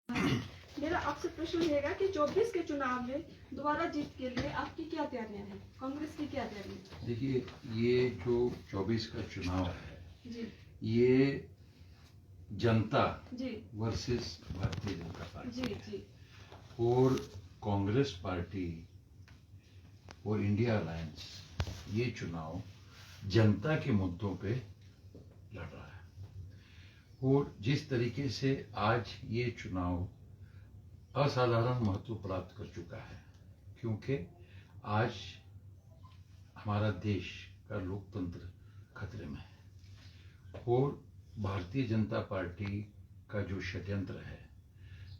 मेरा आपसे प्रश्न रहेगा कि 24 के चुनाव में दोबारा जीत के लिए आपकी क्या तैयारियां हैं, कांग्रेस की क्या तैयारियां? देखिए, ये जो 24 का चुनाव है जी ये जनता जी वर्सेस भारतीय जनता पार्टी जी है। जी और कांग्रेस पार्टी और इंडिया अलायंस ये चुनाव जनता के मुद्दों पे लड़ रहा है। और जिस तरीके से आज ये चुनाव असाधारण महत्व प्राप्त कर चुका है, क्योंकि आज हमारा देश का लोकतंत्र खतरे में है और भारतीय जनता पार्टी का जो षड्यंत्र है,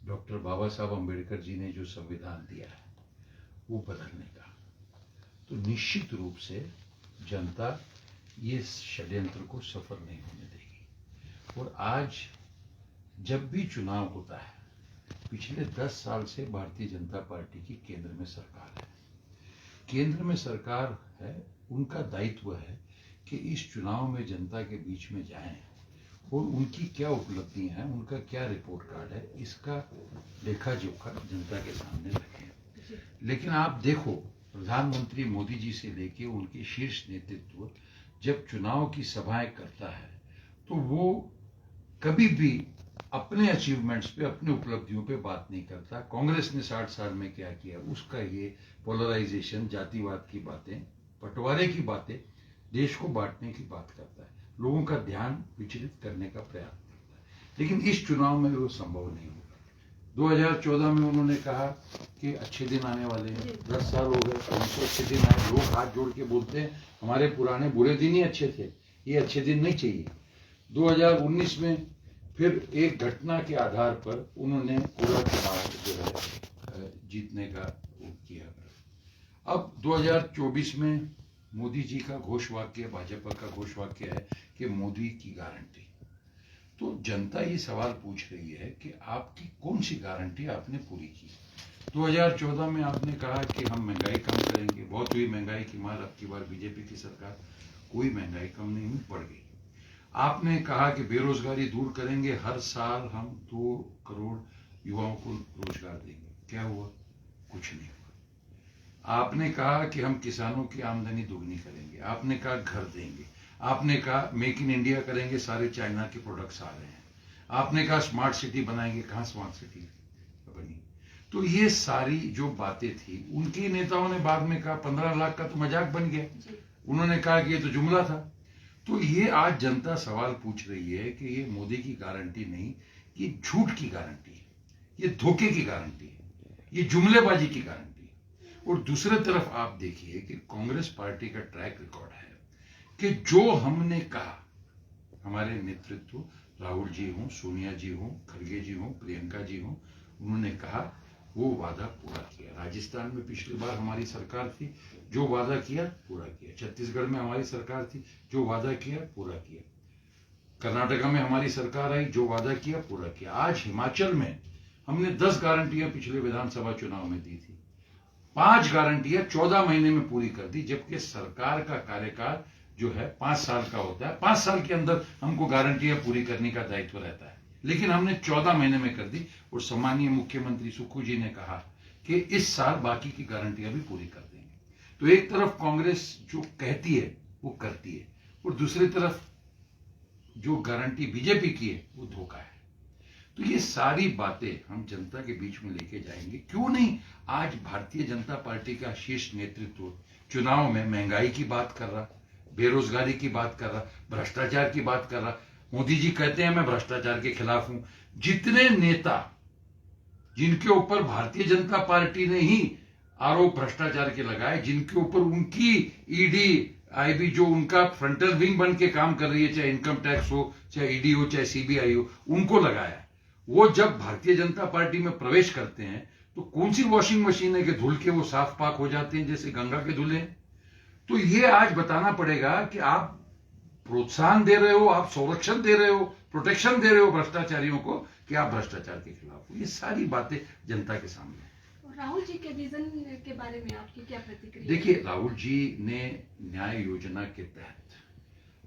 डॉक्टर बाबा साहब अम्बेडकर जी ने जो संविधान दिया है वो बदलने का, तो निश्चित रूप से जनता ये षड्यंत्र को सफल नहीं होने देगी। और आज जब भी चुनाव होता है, पिछले 10 साल से भारतीय जनता पार्टी की केंद्र में सरकार है। केंद्र में सरकार है, उनका दायित्व है कि इस चुनाव में जनता के बीच में जाएं और उनकी क्या उपलब्धियां हैं, उनका क्या रिपोर्ट कार्ड है, इसका लेखा जोखा जनता के सामने रखें। लेकिन आप देखो, प्रधानमंत्री मोदी जी से लेके उनके शीर्ष नेतृत्व जब चुनाव की सभाएं करता है तो वो कभी भी अपने अचीवमेंट्स पे, अपने उपलब्धियों पे बात नहीं करता। कांग्रेस ने 60 साल में क्या किया उसका ये पोलराइजेशन, जातिवाद की बातें, बंटवारे की बातें, देश को बांटने की बात करता है, लोगों का ध्यान विचलित करने का प्रयास करता है। लेकिन इस चुनाव में वो संभव नहीं होगा। 2014 में उन्होंने कहा कि अच्छे दिन आने वाले हैं, 10 साल हो गए, तो अच्छे दिन आए। लोग हाथ जोड़ के बोलते हैं हमारे पुराने बुरे दिन ही अच्छे थे, ये अच्छे दिन नहीं चाहिए। 2019 में फिर एक घटना के आधार पर उन्होंने पूरा चुनाव जो है जीतने का किया। अब 2024 में मोदी जी का घोषवाक्य, भाजपा का घोषवाक्य है कि मोदी की गारंटी। तो जनता ये सवाल पूछ रही है कि आपकी कौन सी गारंटी आपने पूरी की। 2014 में आपने कहा कि हम महंगाई कम करेंगे, बहुत हुई महंगाई की मार, अब की बार बीजेपी की सरकार, कोई महंगाई कम नहीं हुई, बढ़ गई। आपने कहा कि बेरोजगारी दूर करेंगे, हर साल हम 2 करोड़ युवाओं को रोजगार देंगे, क्या हुआ? कुछ नहीं हुआ। आपने कहा कि हम किसानों की आमदनी दोगुनी करेंगे, आपने कहा घर देंगे, आपने कहा मेक इन इंडिया करेंगे, सारे चाइना के प्रोडक्ट्स आ रहे हैं, आपने कहा स्मार्ट सिटी बनाएंगे, कहां स्मार्ट सिटी बनी? तो ये सारी जो बातें थी, उनके नेताओं ने बाद में कहा 15 लाख का तो मजाक बन गया, उन्होंने कहा कि ये तो जुमला था। तो ये आज जनता सवाल पूछ रही है कि ये मोदी की गारंटी नहीं, ये झूठ की गारंटी है, ये धोखे की गारंटी है, ये जुमलेबाजी की गारंटी है। और दूसरे तरफ आप देखिए कि कांग्रेस पार्टी का ट्रैक रिकॉर्ड है कि जो हमने कहा, हमारे नेतृत्व राहुल जी हों, सोनिया जी हों, खड़गे जी हों, प्रियंका जी हों, उन्होंने कहा वो वादा पूरा किया। राजस्थान में पिछली बार हमारी सरकार थी, जो वादा किया पूरा किया। छत्तीसगढ़ में हमारी सरकार थी, जो वादा किया पूरा किया। कर्नाटका में हमारी सरकार आई, जो वादा किया पूरा किया। आज हिमाचल में हमने 10 गारंटियां पिछले विधानसभा चुनाव में दी थी, 5 गारंटियां 14 महीने में पूरी कर दी, जबकि सरकार का कार्यकाल जो है 5 साल का होता है। 5 साल के अंदर हमको गारंटियां पूरी करने का दायित्व रहता है, लेकिन हमने 14 महीने में कर दी। और सम्मानीय मुख्यमंत्री सुक्खू जी ने कहा कि इस साल बाकी की गारंटियां भी पूरी कर देंगे। तो एक तरफ कांग्रेस जो कहती है वो करती है, और दूसरी तरफ जो गारंटी बीजेपी की है वो धोखा है। तो ये सारी बातें हम जनता के बीच में लेके जाएंगे। क्यों नहीं आज भारतीय जनता पार्टी का शीर्ष नेतृत्व चुनाव में महंगाई की बात कर रहा, बेरोजगारी की बात कर रहा, भ्रष्टाचार की बात कर रहा। मोदी जी कहते हैं मैं भ्रष्टाचार के खिलाफ हूं। जितने नेता जिनके ऊपर भारतीय जनता पार्टी ने ही आरोप भ्रष्टाचार के लगाए, जिनके ऊपर उनकी ईडी आईबी जो उनका फ्रंटल विंग बन के काम कर रही है, चाहे इनकम टैक्स हो, चाहे ईडी हो, चाहे सीबीआई हो, उनको लगाया, वो जब भारतीय जनता पार्टी में प्रवेश करते हैं तो कौन सी वॉशिंग मशीन है कि धुल के वो साफ पाक हो जाते हैं जैसे गंगा के धुले। तो ये आज बताना पड़ेगा कि आप प्रोत्साहन दे रहे हो, आप संरक्षण दे रहे हो, प्रोटेक्शन दे रहे हो भ्रष्टाचारियों को, कि आप भ्रष्टाचार के खिलाफ हो। ये सारी बातें जनता के सामने। राहुल जी के विजन के बारे में आपकी क्या प्रतिक्रिया? देखिए, राहुल जी ने न्याय योजना के तहत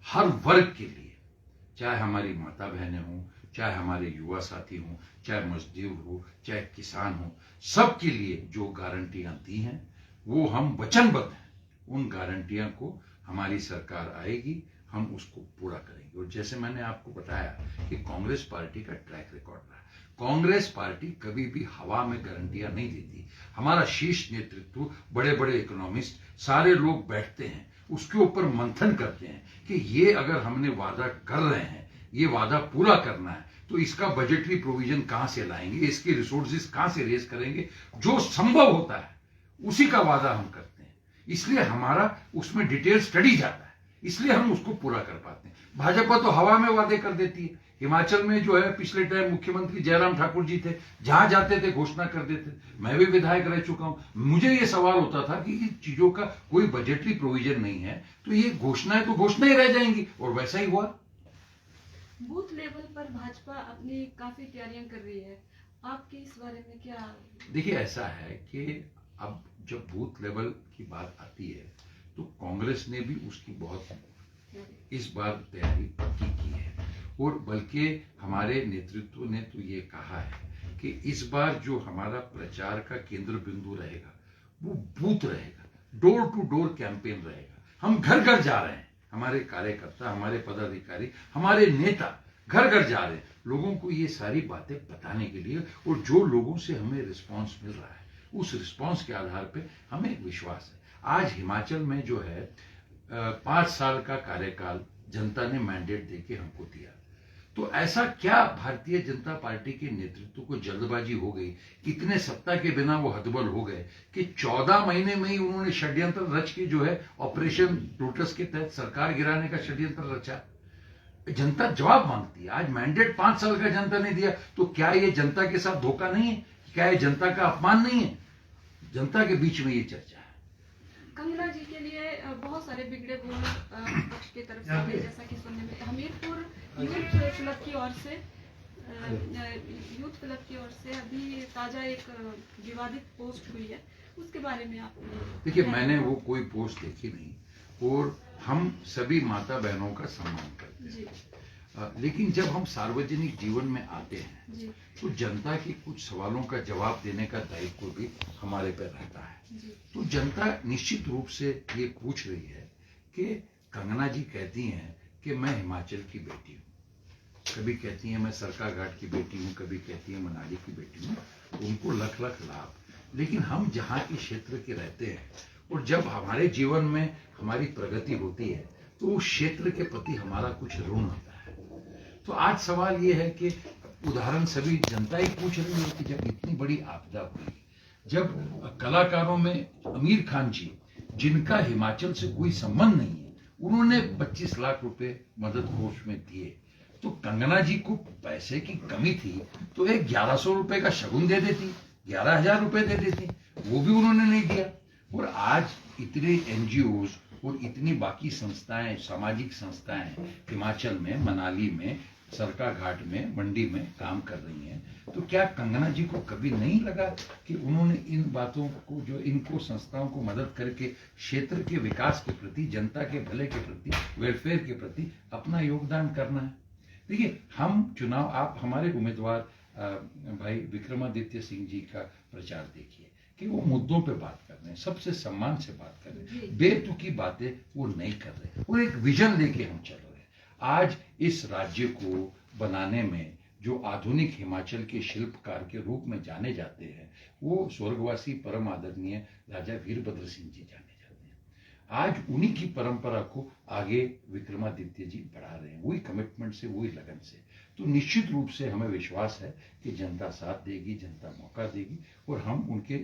हर वर्ग के लिए, चाहे हमारी माता बहनें हों, चाहे हमारे युवा साथी हों, चाहे मजदूर हो, चाहे किसान हो, सबके लिए जो गारंटियां दी हैं वो हम वचनबद्ध हैं। उन गारंटियां को हमारी सरकार आएगी, हम उसको पूरा करेंगे। और जैसे मैंने आपको बताया कि कांग्रेस पार्टी का ट्रैक रिकॉर्ड रहा, कांग्रेस पार्टी कभी भी हवा में गारंटियां नहीं देती। हमारा शीर्ष नेतृत्व, बड़े बड़े इकोनॉमिस्ट, सारे लोग बैठते हैं, उसके ऊपर मंथन करते हैं कि ये अगर हमने वादा कर रहे हैं, ये वादा पूरा करना है, तो इसका बजटरी प्रोविजन कहां से लाएंगे, इसके रिसोर्सेज कहां से रेज करेंगे, जो संभव होता है उसी का वादा हम करते हैं। इसलिए हमारा उसमें डिटेल स्टडी जाता है, इसलिए हम उसको पूरा कर पाते हैं। भाजपा तो हवा में वादे कर देती है। हिमाचल में जो है पिछले टाइम मुख्यमंत्री जयराम ठाकुर जी थे, जहां जाते थे घोषणा कर देते। मैं भी विधायक रह चुका हूं, मुझे ये सवाल होता था कि इन चीजों का कोई बजटरी प्रोविजन नहीं है तो ये घोषणाएं तो घोषणा ही रह जाएंगी, और वैसा ही हुआ। बूथ लेवल पर भाजपा अपनी काफी तैयारियां कर रही है, आपकी इस बारे में क्या? देखिए, ऐसा है कि अब जब बूथ लेवल की बात आती है तो कांग्रेस ने भी उसकी बहुत इस बार तैयारी पक्की की है, और बल्कि हमारे नेतृत्व ने तो ये कहा है कि इस बार जो हमारा प्रचार का केंद्र बिंदु रहेगा वो बूथ रहेगा, डोर टू डोर कैंपेन रहेगा। हम घर घर जा रहे हैं, हमारे कार्यकर्ता, हमारे पदाधिकारी, हमारे नेता घर घर जा रहे हैं लोगों को ये सारी बातें बताने के लिए, और जो लोगों से हमें रिस्पांस मिल रहा है उस रिस्पांस के आधार पे हमें एक विश्वास है। आज हिमाचल में जो है 5 साल का कार्यकाल जनता ने मैंडेट देके हमको दिया, तो ऐसा क्या भारतीय जनता पार्टी के नेतृत्व को जल्दबाजी हो गई, इतने सत्ता के बिना वो हतबल हो गए कि 14 महीने में ही उन्होंने षड्यंत्र रच के जो है ऑपरेशन लोटस के तहत सरकार गिराने का षड्यंत्र रचा। जनता जवाब मांगती है। आज मैंडेट 5 साल का जनता ने दिया, तो क्या ये जनता के साथ धोखा नहीं है? क्या ये जनता का अपमान नहीं है? जनता के बीच में ये चर्चा है। कंगना जी के लिए बहुत सारे बिगड़े बोल पक्ष की तरफ से आए, जैसा कि सुनने में हमीरपुर यूथ क्लब की ओर से अभी ताजा एक विवादित पोस्ट हुई है, उसके बारे में आप? देखिए, मैंने वो कोई पोस्ट देखी नहीं, और हम सभी माता बहनों का सम्मान करते हैं, लेकिन जब हम सार्वजनिक जीवन में आते हैं तो जनता के कुछ सवालों का जवाब देने का दायित्व भी हमारे पर रहता है। तो जनता निश्चित रूप से ये पूछ रही है कि कंगना जी कहती हैं कि मैं हिमाचल की बेटी हूँ, कभी कहती हैं मैं सरकाघाट की बेटी हूँ, कभी कहती हैं मनाली की बेटी हूँ, उनको लख लख लाभ। लेकिन हम जहाँ के क्षेत्र के रहते हैं और जब हमारे जीवन में हमारी प्रगति होती है तो उस क्षेत्र के प्रति हमारा कुछ ऋण होता है। तो आज सवाल ये है कि उदाहरण सभी जनता ही पूछ रही है कि जब इतनी बड़ी आपदा हुई, जब कलाकारों में आमिर खान जी, जिनका हिमाचल से कोई संबंध नहीं है, उन्होंने 25 लाख रुपए मदद कोष में दिए, तो कंगना जी को पैसे की कमी थी तो एक 1100 रुपए का शगुन दे देती, 11,000 रुपए दे देती, वो भी उन्होंने नहीं दिया। और आज इतने एनजीओ और इतनी बाकी संस्थाएं, सामाजिक संस्थाएं हिमाचल में, मनाली में, सरकाघाट में, मंडी में काम कर रही हैं, तो क्या कंगना जी को कभी नहीं लगा कि उन्होंने इन बातों को, जो इनको संस्थाओं को मदद करके क्षेत्र के विकास के प्रति, जनता के भले के प्रति, वेलफेयर के प्रति अपना योगदान करना है? देखिए, हम चुनाव, आप हमारे उम्मीदवार भाई विक्रमादित्य सिंह जी का प्रचार देखिए कि वो मुद्दों पे बात कर रहे हैं, सबसे सम्मान से बात कर रहे हैं, बेतुकी बातें वो नहीं कर रहे, और एक विजन लेके हम चल रहे हैं। आज इस राज्य को बनाने में जो आधुनिक हिमाचल के शिल्पकार के रूप में जाने जाते हैं, वो स्वर्गवासी परम आदरणीय राजा वीरभद्र सिंह जी जाने जाते हैं। आज उन्हीं की परंपरा को आगे विक्रमादित्य जी बढ़ा रहे हैं, वही कमिटमेंट से, वही लगन से। तो निश्चित रूप से हमें विश्वास है कि जनता साथ देगी, जनता मौका देगी, और हम उनके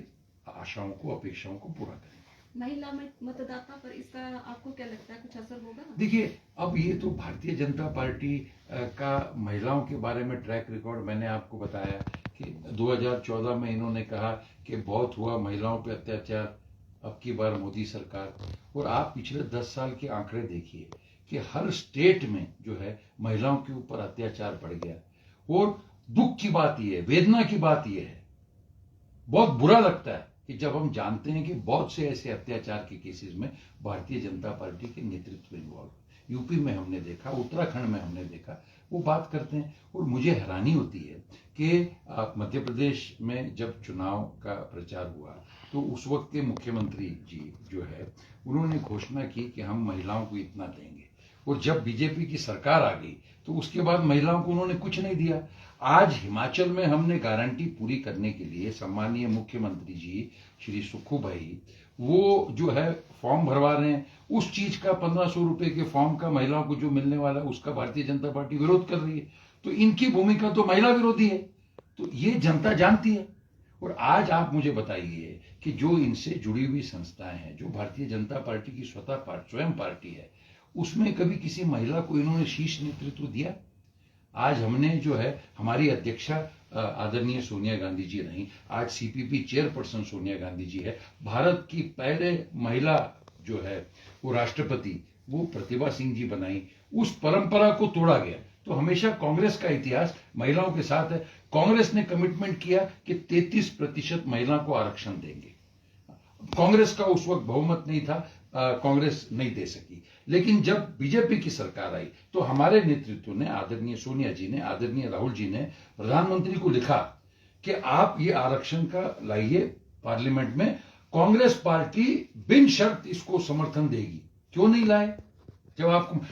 आशाओं को, अपेक्षाओं को पूरा करेंगे। महिला मतदाता पर इसका आपको क्या लगता है, कुछ असर होगा? देखिए, अब ये तो भारतीय जनता पार्टी का महिलाओं के बारे में ट्रैक रिकॉर्ड मैंने आपको बताया कि 2014 में इन्होंने कहा कि बहुत हुआ महिलाओं पे अत्याचार, अब की बार मोदी सरकार। और आप पिछले 10 साल के आंकड़े देखिए कि हर स्टेट में जो है महिलाओं के ऊपर अत्याचार बढ़ गया। और दुख की बात यह है, वेदना की बात यह है, बहुत बुरा लगता है कि जब हम जानते हैं कि बहुत से ऐसे अत्याचार के केसेस में भारतीय जनता पार्टी के नेतृत्व इन्वॉल्व। यूपी में हमने देखा, उत्तराखंड में हमने देखा, वो बात करते हैं। और मुझे हैरानी होती है कि मध्य प्रदेश में जब चुनाव का प्रचार हुआ तो उस वक्त के मुख्यमंत्री जी जो है उन्होंने घोषणा की कि हम महिलाओं को इतना देंगे, और जब बीजेपी की सरकार आ गई तो उसके बाद महिलाओं को उन्होंने कुछ नहीं दिया। आज हिमाचल में हमने गारंटी पूरी करने के लिए सम्मानीय मुख्यमंत्री जी श्री सुक्खू भाई वो जो है फॉर्म भरवा रहे हैं, उस चीज का 1500 रुपए के फॉर्म का महिलाओं को जो मिलने वाला है उसका भारतीय जनता पार्टी विरोध कर रही है। तो इनकी भूमिका तो महिला विरोधी है, तो ये जनता जानती है। और आज आप मुझे बताइए कि जो इनसे जुड़ी हुई संस्थाएं हैं, जो भारतीय जनता पार्टी की स्वयं पार्टी है, उसमें कभी किसी महिला को इन्होंने शीर्ष नेतृत्व दिया? आज हमने जो है हमारी अध्यक्षा आदरणीय सोनिया गांधी जी रही, आज सीपीपी चेयरपर्सन सोनिया गांधी जी है, भारत की पहले महिला जो है वो राष्ट्रपति वो प्रतिभा सिंह जी बनाई, उस परंपरा को तोड़ा गया। तो हमेशा कांग्रेस का इतिहास महिलाओं के साथ है। कांग्रेस ने कमिटमेंट किया कि 33% महिला को आरक्षण देंगे। कांग्रेस का उस वक्त बहुमत नहीं था, कांग्रेस नहीं दे सकी, लेकिन जब बीजेपी की सरकार आई तो हमारे नेतृत्व ने, आदरणीय सोनिया जी ने, आदरणीय राहुल जी ने प्रधानमंत्री को लिखा कि आप ये आरक्षण का लाइए पार्लियामेंट में, कांग्रेस पार्टी बिन शर्त इसको समर्थन देगी। क्यों नहीं लाए? जब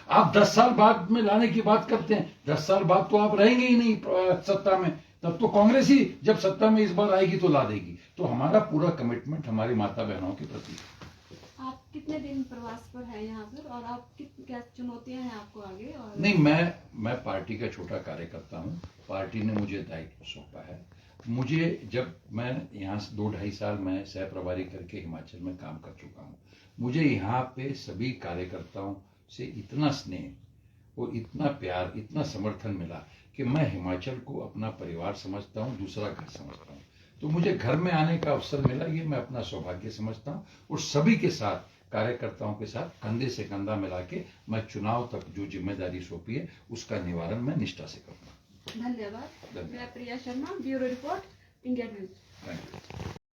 आप 10 साल बाद में लाने की बात करते हैं, 10 साल बाद तो आप रहेंगे ही नहीं सत्ता में, तब तो कांग्रेस ही जब सत्ता में इस बार आएगी तो ला देगी। तो हमारा पूरा कमिटमेंट हमारी माता बहनों के प्रति। आप कितने दिन प्रवास पर हैं यहाँ पर, और आप क्या चुनौतियां हैं आपको आगे? और नहीं, मैं पार्टी का छोटा कार्यकर्ता हूँ, पार्टी ने मुझे दायित्व सौंपा है। मुझे जब मैं यहाँ 2-2.5 साल मैं सह प्रभारी करके हिमाचल में काम कर चुका हूँ, मुझे यहाँ पे सभी कार्यकर्ताओं से इतना स्नेह और इतना प्यार, इतना समर्थन मिला कि मैं हिमाचल को अपना परिवार समझता हूँ, दूसरा घर समझता हूँ। तो मुझे घर में आने का अवसर मिला, ये मैं अपना सौभाग्य समझता हूँ। और सभी के साथ, कार्यकर्ताओं के साथ कंधे से कंधा मिला के मैं चुनाव तक जो जिम्मेदारी सौंपी है उसका निवारण मैं निष्ठा से करूंगा। धन्यवाद। मैं Priya Sharma, bureau report, India news. Thank you.